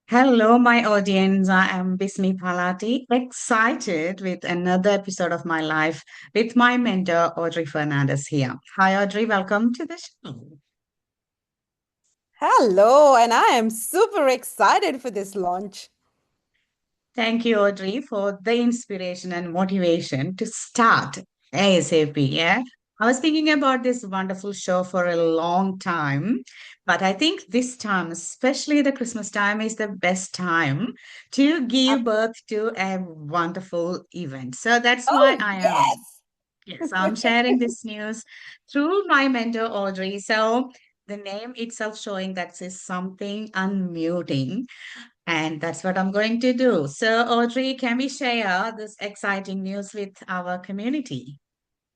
Hello, my audience. I am Bismi Palatty, excited with another episode of my life with my mentor, Audrey Fernandez here. Hi, Audrey. Welcome to the show. Hello, and I am super excited for this launch. Thank you, Audrey, for the inspiration and motivation to start ASAP. Yeah. I was thinking about this wonderful show for a long time, but I think this time, especially the Christmas time, is the best time to give birth to a wonderful event. So that's why Oh, I am. yes. Yes, I'm sharing this news through my mentor, Audrey. So the name itself showing that is something unmuting. And that's what I'm going to do. So, Audrey, can we share this exciting news with our community?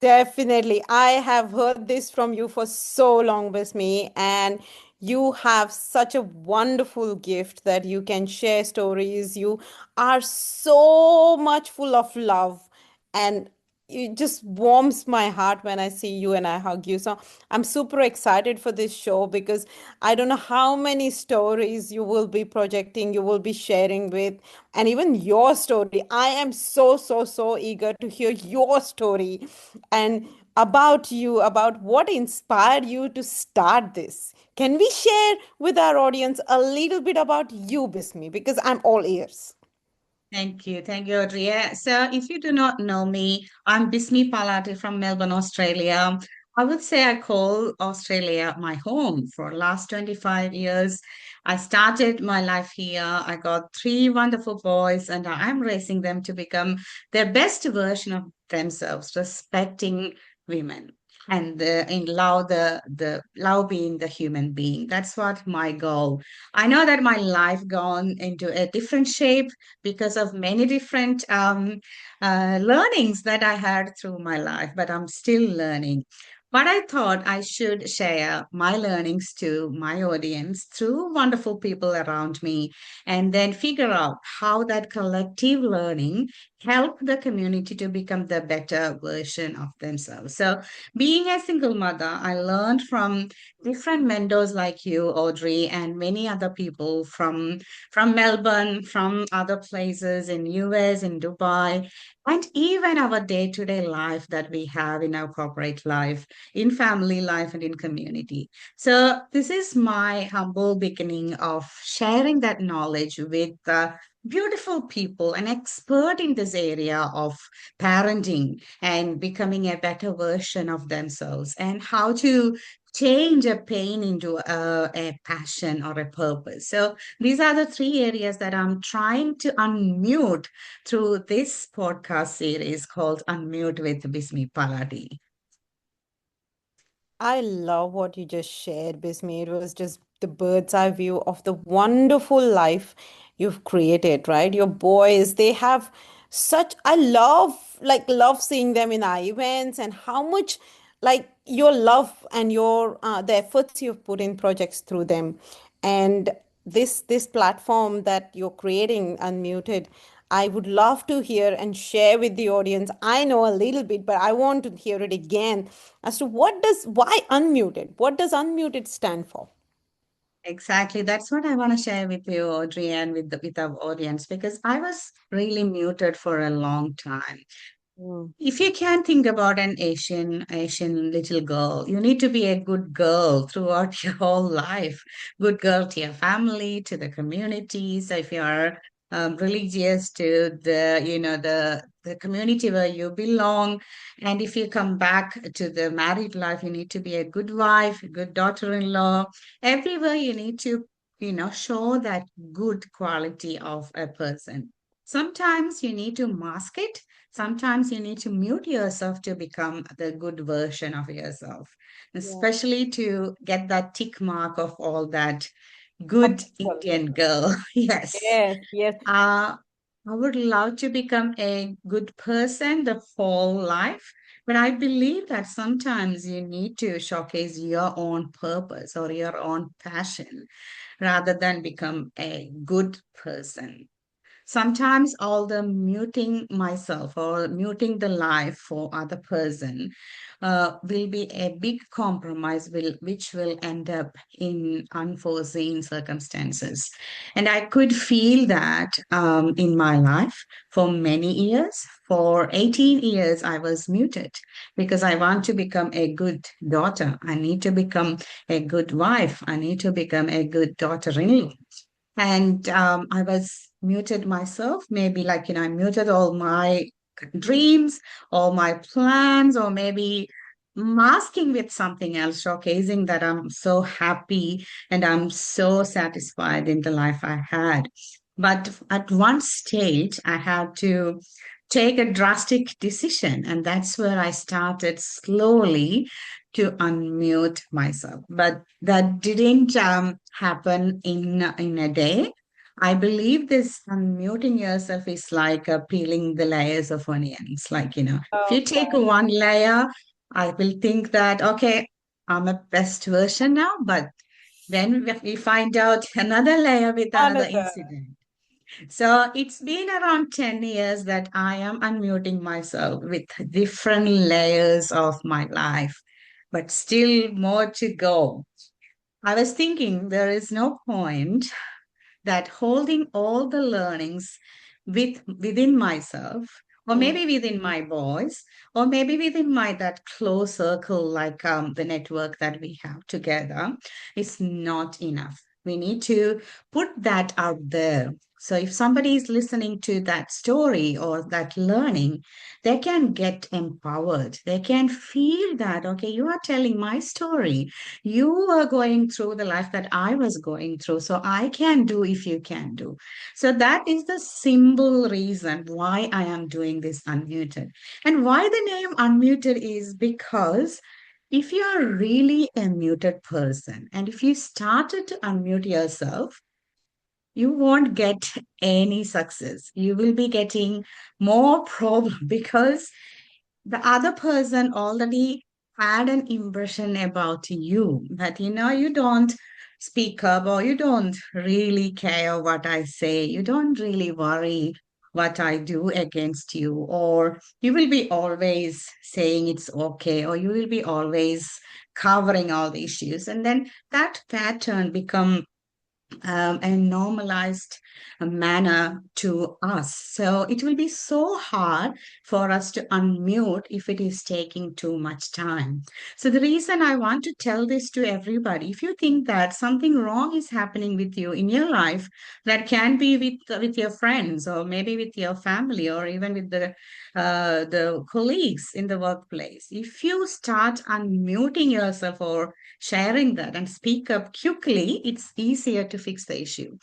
Definitely. I have heard this from you for so long, Bismi, and you have such a wonderful gift that you can share stories. You are so much full of love, and it just warms my heart when I see you and I hug you. So I'm super excited for this show because I don't know how many stories you will be projecting, you will be sharing with, and even your story. I am so eager to hear your story and about you, about what inspired you to start this. Can we share with our audience a little bit about you, Bismi? Because I'm all ears. Thank you. Thank you, Audrey. Yeah, so, if you do not know me, I'm Bismi Palatty from Melbourne, Australia. I would say I call Australia my home for last 25 years. I started my life here. I got three wonderful boys, and I'm raising them to become their best version of themselves, respecting women and in love the love being the human being. That's what my goal. I know that my life gone into a different shape because of many different learnings that I had through my life, but I'm still learning. But I thought I should share my learnings to my audience through wonderful people around me and then figure out how that collective learning help the community to become the better version of themselves. So, being a single mother, I learned from different mentors like you, Audrey, and many other people from Melbourne, from other places in US, in Dubai, and even our day-to-day life that we have in our corporate life, in family life, and in community. So this is my humble beginning of sharing that knowledge with beautiful people, an expert in this area of parenting and becoming a better version of themselves, and how to change a pain into a passion or a purpose. So these are the three areas that I'm trying to unmute through this podcast series called Unmute with Bismi Palatty. I love what you just shared, Bismi. It was just the bird's eye view of the wonderful life you've created, right? Your boys, they have such, I love seeing them in our events and how much like your love and your the efforts you've put in projects through them. And this platform that you're creating, Unmuted, I would love to hear and share with the audience. I know a little bit, but I want to hear it again as to why unmuted? What does unmuted stand for? Exactly. That's what I want to share with you, Audrey, and with our audience, because I was really muted for a long time. Mm. If you can think about an Asian little girl, you need to be a good girl throughout your whole life. Good girl to your family, to the community. So if you're religious, to the community where you belong, and if you come back to the married life, you need to be a good wife, a good daughter-in-law. Everywhere you need to show that good quality of a person. Sometimes you need to mask it. Sometimes you need to mute yourself to become the good version of yourself, Yeah, especially to get that tick mark of all that good absolutely. Indian girl. Yes. Yes, yes. Uh, I would love to become a good person the whole life, but I believe that sometimes you need to showcase your own purpose or your own passion rather than become a good person. sometimes all the muting myself or muting the life for other person will be a big compromise which will end up in unforeseen circumstances. And I could feel that in my life for many years. For 18 years, I was muted because I want to become a good daughter. I need to become a good wife. I need to become a good daughter-in-law. And I was muted myself, maybe like, I muted all my dreams, all my plans, or maybe masking with something else, showcasing that I'm so happy and I'm so satisfied in the life I had. But at one stage, I had to take a drastic decision, and that's where I started slowly to unmute myself. But that didn't happen in a day. I believe this unmuting yourself is like peeling the layers of onions. Like, if Love you take that. one layer, I will think that, okay, I'm a best version now. But then we find out another layer with another Another. incident. So it's been around 10 years that I am unmuting myself with different layers of my life, but still more to go. I was thinking there is no point that holding all the learnings within myself, or Mm. maybe within my voice, or maybe within my that close circle, like the network that we have together, is not enough. We need to put that out there. So if somebody is listening to that story or that learning, they can get empowered. They can feel that, okay, you are telling my story, you are going through the life that I was going through. So I can do if you can do. So that is the simple reason why I am doing this unmuted. And why the name unmuted is because if you are really a muted person and if you started to unmute yourself, you won't get any success. You will be getting more problem because the other person already had an impression about you that you don't speak up, or you don't really care what I say, you don't really worry what I do against you, or you will be always saying it's okay, or you will be always covering all the issues, and then that pattern become a normalized manner to us. So it will be so hard for us to unmute if it is taking too much time. So the reason I want to tell this to everybody, if you think that something wrong is happening with you in your life, that can be with your friends, or maybe with your family, or even with the colleagues in the workplace. If you start unmuting yourself or sharing that and speak up quickly, it's easier to fix the issue.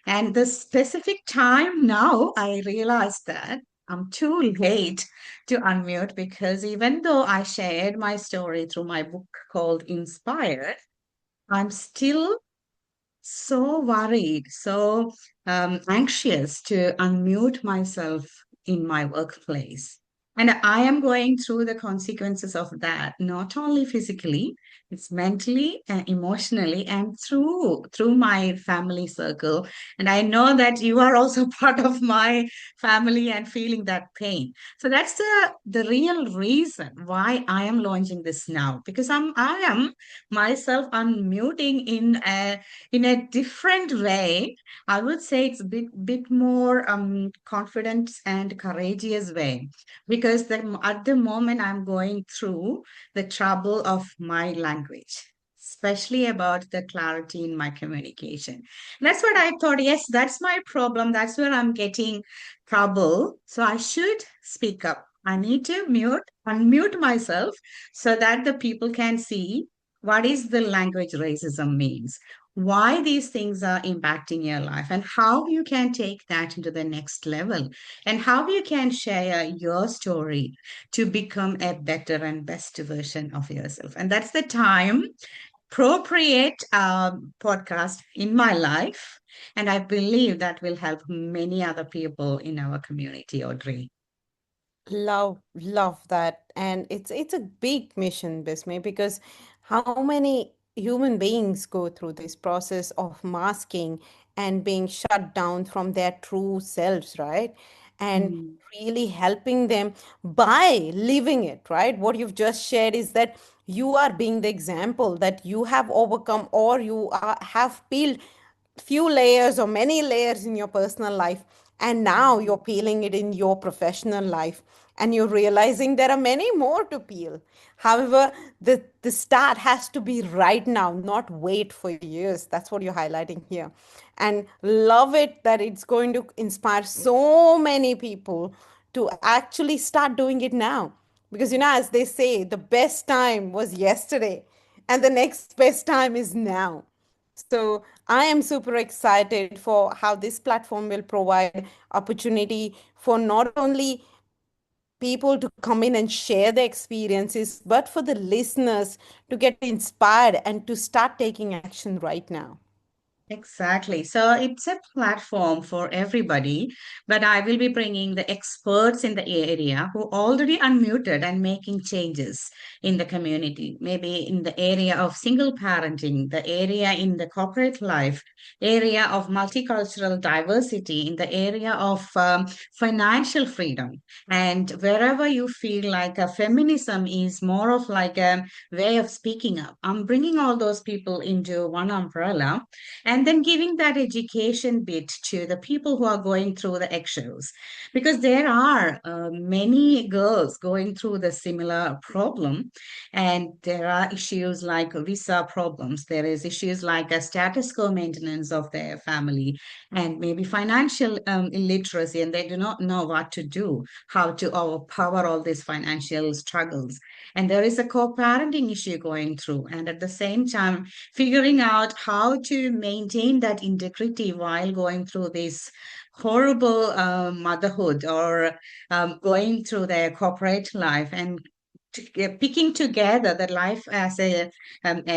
And the specific time now, I realized that I'm too late to unmute because even though I shared my story through my book called Inspired, I'm still so worried, so anxious to unmute myself in my workplace. And I am going through the consequences of that, not only physically, it's mentally and emotionally and through my family circle. And I know that you are also part of my family and feeling that pain. So that's the real reason why I am launching this now, because I am myself unmuting in a different way. I would say it's a bit more confident and courageous way, because at the moment I'm going through the trouble of my language, especially about the clarity in my communication. That's what I thought. Yes, that's my problem. That's where I'm getting trouble. So I should speak up. I need to unmute myself so that the people can see what is the language racism means, why these things are impacting your life, and how you can take that into the next level, and how you can share your story to become a better and best version of yourself. And that's the time appropriate podcast in my life. And I believe that will help many other people in our community, Audrey. Love that. And it's a big mission, Bismi, because how many human beings go through this process of masking and being shut down from their true selves, right? And Mm. really helping them by living it, right? What you've just shared is that you are being the example that you have overcome, or have peeled few layers or many layers in your personal life, and now you're peeling it in your professional life, and you're realizing there are many more to peel. However, the start has to be right now, not wait for years. That's what you're highlighting here. And love it that it's going to inspire so many people to actually start doing it now, because as they say, the best time was yesterday and the next best time is now. So I am super excited for how this platform will provide opportunity for not only people to come in and share their experiences, but for the listeners to get inspired and to start taking action right now. Exactly. So it's a platform for everybody, but I will be bringing the experts in the area who already unmuted and making changes in the community, maybe in the area of single parenting, the area in the corporate life, area of multicultural diversity, in the area of financial freedom. And wherever you feel like a feminism is more of like a way of speaking up, I'm bringing all those people into one umbrella and then giving that education bit to the people who are going through the eggshells, because there are many girls going through the similar problem, and there are issues like visa problems, there is issues like a status quo maintenance of their family, and maybe financial illiteracy, and they do not know what to do, how to overpower all these financial struggles, and there is a co-parenting issue going through, and at the same time figuring out how to maintain that integrity while going through this horrible motherhood, or going through their corporate life, and picking together the life as a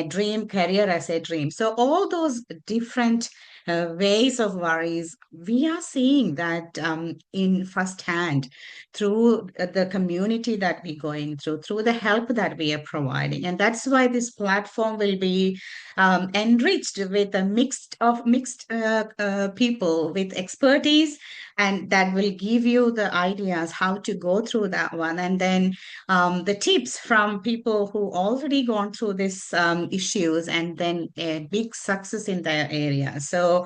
dream, career as a dream. So all those different ways of worries, we are seeing that in firsthand through the community that we're going through the help that we are providing. And that's why this platform will be enriched with a mixed people with expertise, and that will give you the ideas how to go through that one, and then the tips from people who already gone through these issues, and then a big success in their area. So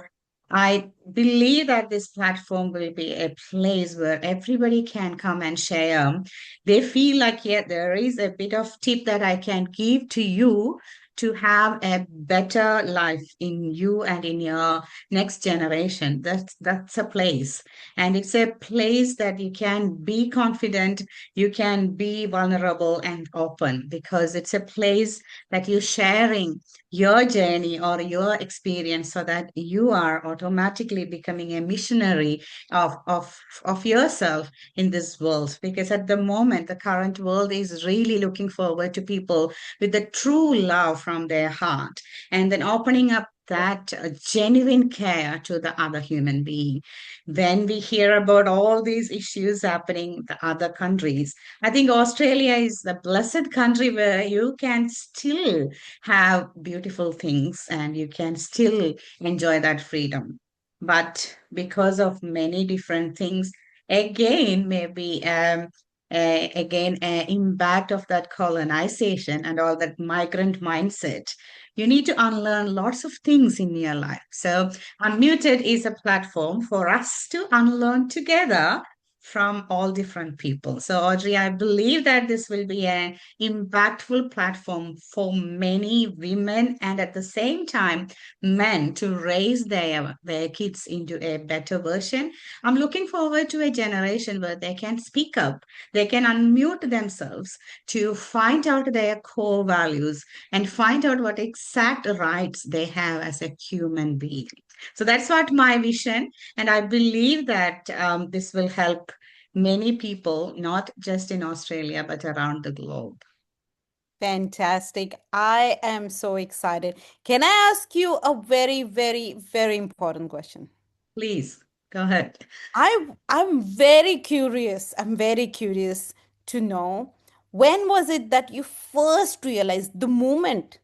I believe that this platform will be a place where everybody can come and share. They feel like, yeah, there is a bit of tip that I can give to you to have a better life in you and in your next generation. That's a place. And it's a place that you can be confident, you can be vulnerable and open, because it's a place that you're sharing your journey or your experience, so that you are automatically becoming a missionary of yourself in this world. Because at the moment, the current world is really looking forward to people with the true love from their heart, and then opening up that genuine care to the other human being. When we hear about all these issues happening in the other countries, I think Australia is the blessed country where you can still have beautiful things and you can still enjoy that freedom. But because of many different things, again, maybe again, impact of that colonization and all that migrant mindset, you need to unlearn lots of things in your life. So Unmuted is a platform for us to unlearn together from all different people. So, Audrey, I believe that this will be an impactful platform for many women, and at the same time, men to raise their kids into a better version. I'm looking forward to a generation where they can speak up, they can unmute themselves to find out their core values and find out what exact rights they have as a human being. So that's what my vision, and I believe that this will help many people, not just in Australia, but around the globe. Fantastic. I am so excited. Can I ask you a very, very, very important question? Please go ahead. I'm very curious. I'm very curious to know, when was it that you first realized, the moment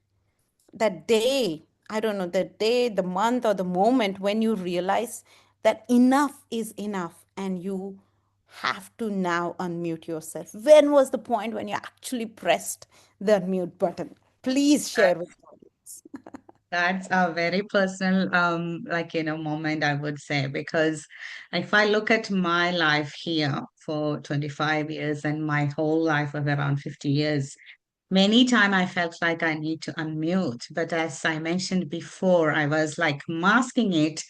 that day, I don't know, the day, the month, or the moment when you realize that enough is enough and you have to now unmute yourself? When was the point when you actually pressed the unmute button? Please share with us. That's a very personal, moment, I would say, because if I look at my life here for 25 years and my whole life of around 50 years, many time I felt like I need to unmute, but as I mentioned before, I was like masking it.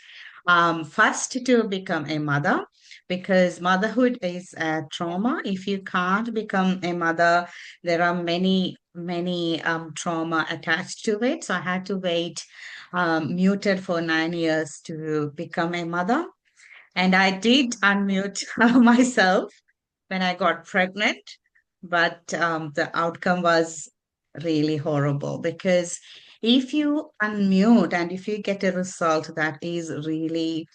First to become a mother, because motherhood is a trauma. If you can't become a mother, there are many trauma attached to it. So I had to wait muted for 9 years to become a mother. And I did unmute myself when I got pregnant, but the outcome was really horrible because if you unmute and if you get a result that is really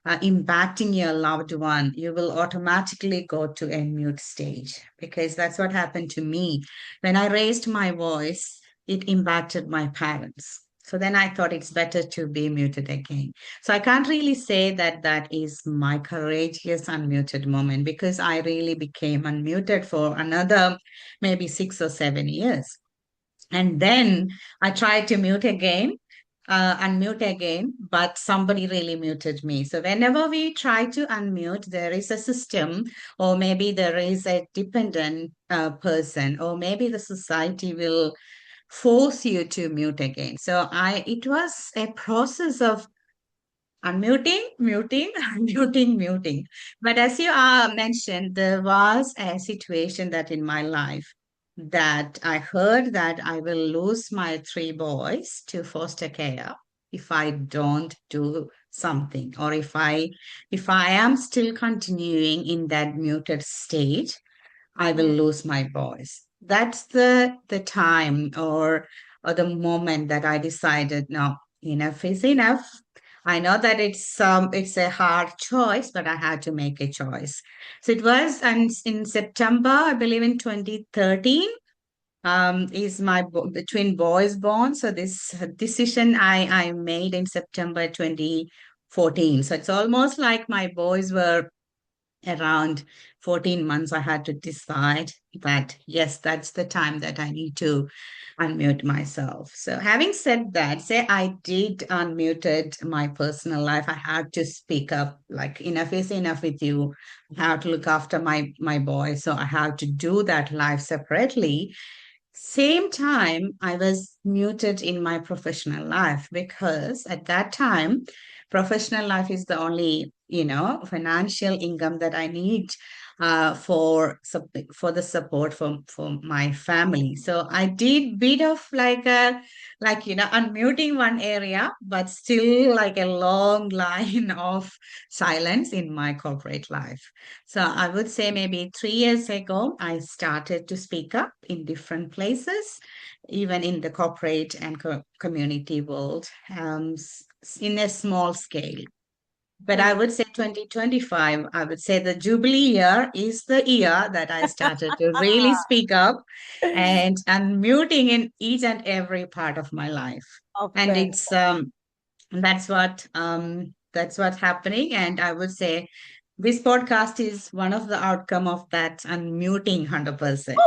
impacting your loved one, you will automatically go to a mute stage because that's what happened to me. When I raised my voice, it impacted my parents. So then I thought it's better to be muted again. So I can't really say that that is my courageous unmuted moment because I really became unmuted for another maybe 6 or 7 years. And then I tried to mute again, unmute again, but somebody really muted me. So whenever we try to unmute, there is a system, or maybe there is a dependent person, or maybe the society will force you to mute again. So it was a process of unmuting, muting, unmuting, muting. But as you mentioned, there was a situation that in my life that I heard that I will lose my three boys to foster care if I don't do something, or if I am still continuing in that muted state, I will lose my voice. That's the time or the moment that I decided, no, enough is enough. I know that it's a hard choice, but I had to make a choice. So it was, and in September, I believe in 2013, is my between boys born. So this decision I made in September 2014. So it's almost like my boys were around 14 months. I had to decide that, yes, that's the time that I need to unmute myself. So having said that, say I did unmuted my personal life. I had to speak up, like enough is enough with you. I have to look after my boy. So I have to do that life separately. Same time, I was muted in my professional life because at that time, professional life is the only, financial income that I need for the support for my family. So I did bit of unmuting one area, but still like a long line of silence in my corporate life. So I would say maybe 3 years ago, I started to speak up in different places, even in the corporate and community world, in a small scale. But I Hmm. would say 2025, I would say the Jubilee year is the year that I started to really speak up and unmuting in each and every part of my life. Oh, And fantastic. that's what's happening. And I would say this podcast is one of the outcome of that unmuting 100%.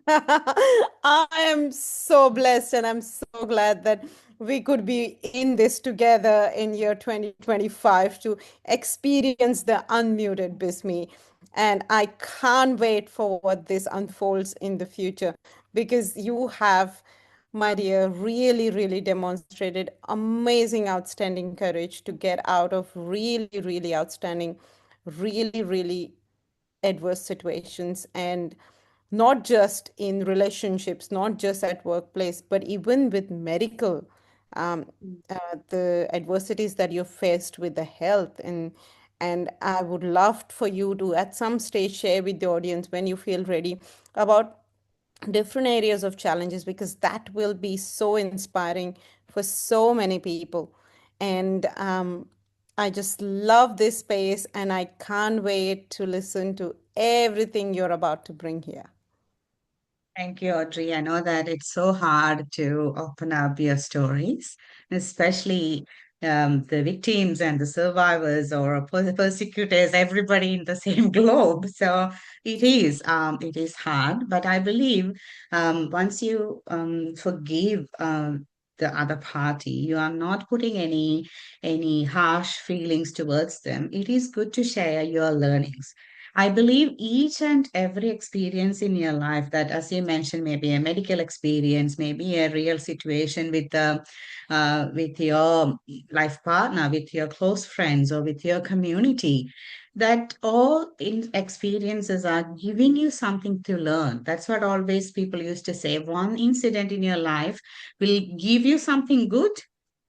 I am so blessed and I'm so glad that we could be in this together in year 2025 to experience the unmuted Bismi. And I can't wait for what this unfolds in the future because you have, my dear, really, really demonstrated amazing, outstanding courage to get out of really, really outstanding, really, really adverse situations, and not just in relationships, not just at workplace, but even with medical, um, the adversities that you're faced with the health. And I would love for you to at some stage share with the audience when you feel ready about different areas of challenges, because that will be so inspiring for so many people. And I just love this space and I can't wait to listen to everything you're about to bring here. Thank you, Audrey. I know that it's so hard to open up your stories, especially the victims and the survivors or persecutors, everybody in the same globe. So it is hard. But I believe once you forgive the other party, you are not putting any harsh feelings towards them. It is good to share your learnings. I believe each and every experience in your life that, as you mentioned, maybe a medical experience, maybe a real situation with your life partner, with your close friends, or with your community, that all in experiences are giving you something to learn. That's what always people used to say. One incident in your life will give you something good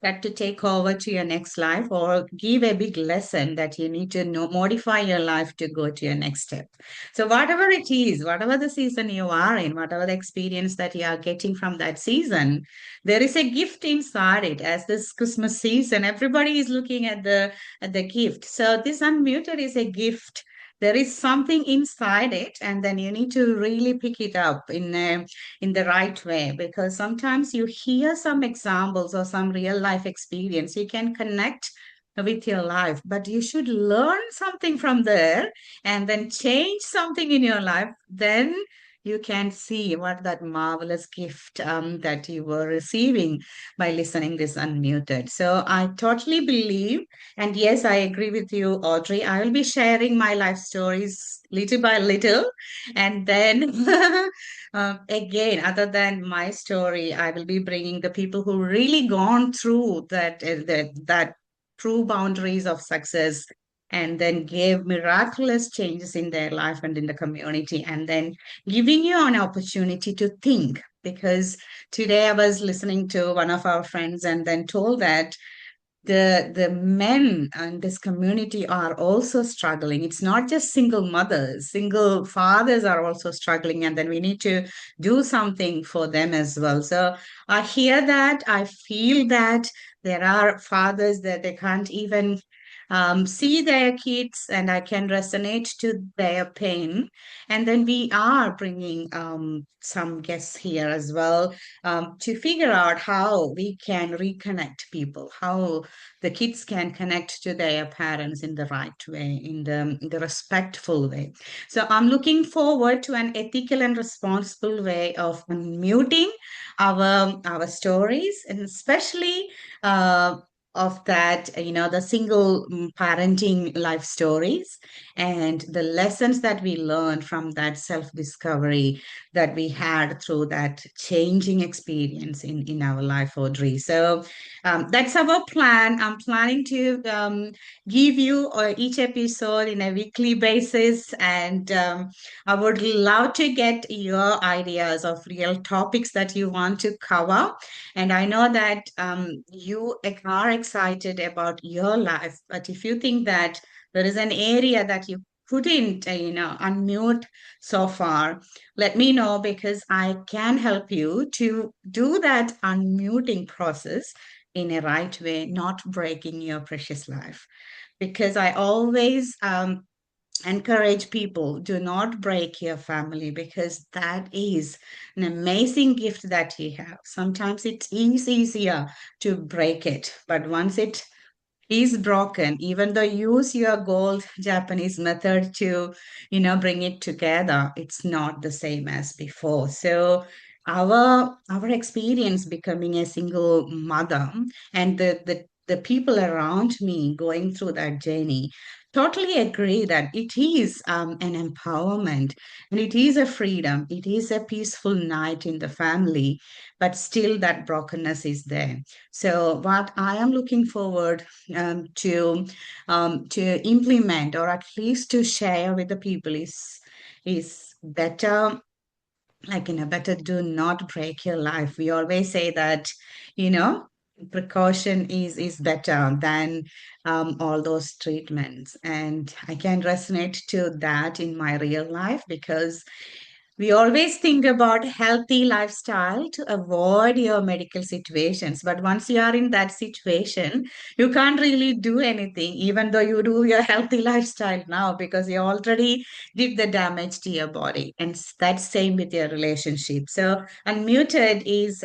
that to take over to your next life or give a big lesson that you need to know, modify your life to go to your next step. So whatever it is, whatever the season you are in, whatever the experience that you are getting from that season, there is a gift inside it. As this Christmas season, everybody is looking at the gift. So this unmuted is a gift. There is something inside it, and then you need to really pick it up in the right way, because sometimes you hear some examples or some real life experience you can connect with your life, but you should learn something from there and then change something in your life. Then you can see what that marvelous gift that you were receiving by listening this unmuted. So I totally believe, and yes, I agree with you, Audrey. I will be sharing my life stories little by little, and then again, other than my story, I will be bringing the people who really gone through that true boundaries of success and then gave miraculous changes in their life and in the community, and then giving you an opportunity to think. Because today I was listening to one of our friends and then told that the men in this community are also struggling. It's not just single mothers, single fathers are also struggling, and then we need to do something for them as well. So I hear that, I feel that there are fathers that they can't even see their kids, and I can resonate to their pain. And then we are bringing some guests here as well, to figure out how we can reconnect people, how the kids can connect to their parents in the right way, in the respectful way. So I'm looking forward to an ethical and responsible way of unmuting our stories, and especially of that, the single parenting life stories and the lessons that we learned from that self discovery that we had through that changing experience in our life, Audrey. So that's our plan. I'm planning to give you each episode in a weekly basis, and I would love to get your ideas of real topics that you want to cover. And I know that you are excited about your life, but if you think that there is an area that you couldn't, unmute so far, let me know, because I can help you to do that unmuting process in a right way, not breaking your precious life. Because I always encourage people, do not break your family, because that is an amazing gift that you have. Sometimes it is easier to break it, but once it is broken, even though you use your gold Japanese method to, bring it together, it's not the same as before. So our experience becoming a single mother, and the people around me going through that journey, totally agree that it is an empowerment, and it is a freedom, it is a peaceful night in the family, but still that brokenness is there. So what I am looking forward to implement, or at least to share with the people, is better, like, better do not break your life. We always say that, you know precaution is better than all those treatments, and I can resonate to that in my real life, because We always think about healthy lifestyle to avoid your medical situations. But once you are in that situation, you can't really do anything, even though you do your healthy lifestyle now, because you already did the damage to your body. And that's same with your relationship. So unmuted is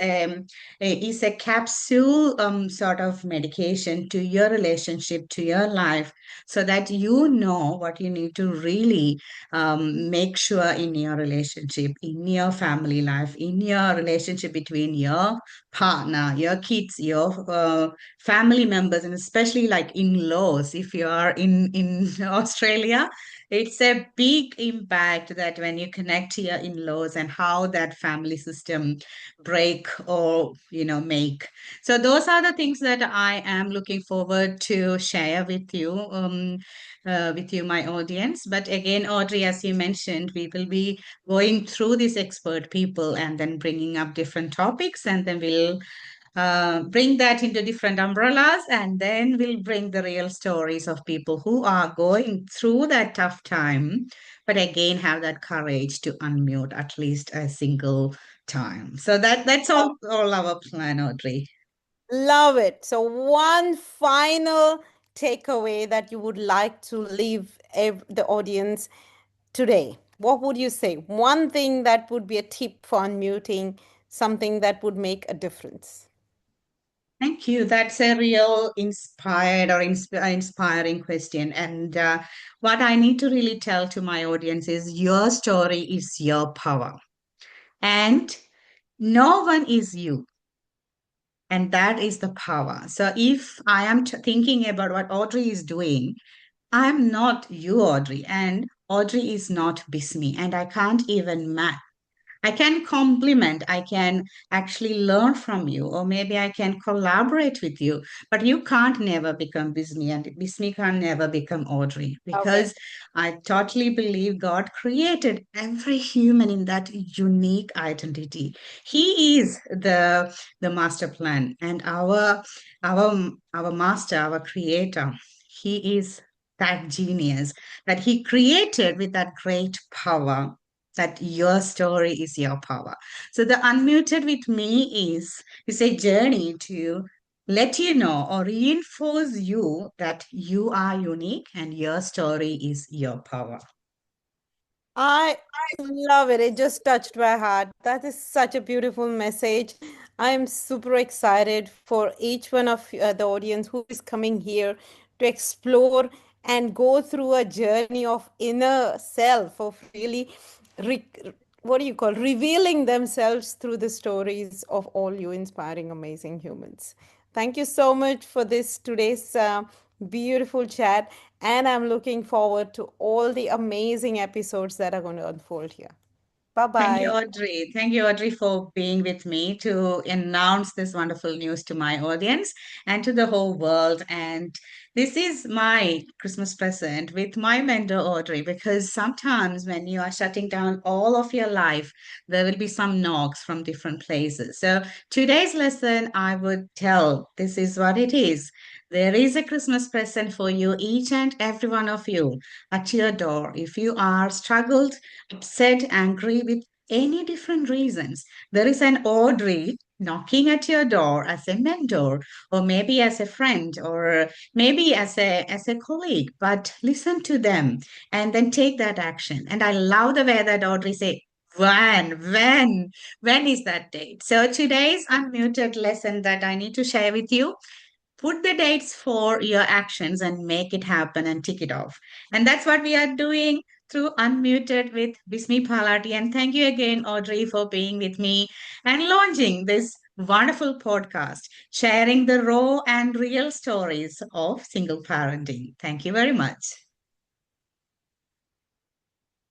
a capsule sort of medication to your relationship, to your life, so that you know what you need to really make sure in your relationship, in your family life, in your relationship between your partner, your kids, your family members, and especially like in-laws. If you are in Australia, it's a big impact that when you connect to your in-laws and how that family system break or make. So those are the things that I am looking forward to share with you, my audience. But again, Audrey, as you mentioned, we will be going through these expert people and then bringing up different topics, and then we'll bring that into different umbrellas, and then we'll bring the real stories of people who are going through that tough time, but again have that courage to unmute at least a single time. So that's all our plan, Audrey. Love it. So, one final takeaway that you would like to leave the audience today, what would you say? One thing that would be a tip for unmuting, something that would make a difference. Thank you. That's a real inspired or inspiring question. And what I need to really tell to my audience is your story is your power. And no one is you. And that is the power. So if I am thinking about what Audrey is doing, I'm not you, Audrey. And Audrey is not Bismi. And I can't even match. I can compliment, I can actually learn from you, or maybe I can collaborate with you, but you can't never become Bismi, and Bismi can never become Audrey, Love it. because I totally believe God created every human in that unique identity. He is the master plan, and our master, our creator, he is that genius that he created with that great power, that your story is your power. So the unmuted with me is a journey to let you know or reinforce you that you are unique and your story is your power. I love it. It just touched my heart. That is such a beautiful message. I am super excited for each one of the audience who is coming here to explore and go through a journey of inner self, of really, re- what do you call, revealing themselves through the stories of all you inspiring, amazing humans. Thank you so much for this today's beautiful chat. And I'm looking forward to all the amazing episodes that are going to unfold here. Bye Thank you, bye. Audrey. Thank you, Audrey, for being with me to announce this wonderful news to my audience and to the whole world. And this is my Christmas present with my mentor, Audrey, because sometimes when you are shutting down all of your life, there will be some knocks from different places. So today's lesson, I would tell this is what it is. There is a Christmas present for you, each and every one of you, at your door. If you are struggled, upset, angry with any different reasons, there is an Audrey knocking at your door as a mentor, or maybe as a friend, or maybe as a colleague. But listen to them and then take that action. And I love the way that Audrey say, when is that date? So today's unmuted lesson that I need to share with you, put the dates for your actions and make it happen and tick it off. And that's what we are doing through Unmuted with Bismi Palatty. And thank you again, Audrey, for being with me and launching this wonderful podcast, sharing the raw and real stories of single parenting. Thank you very much.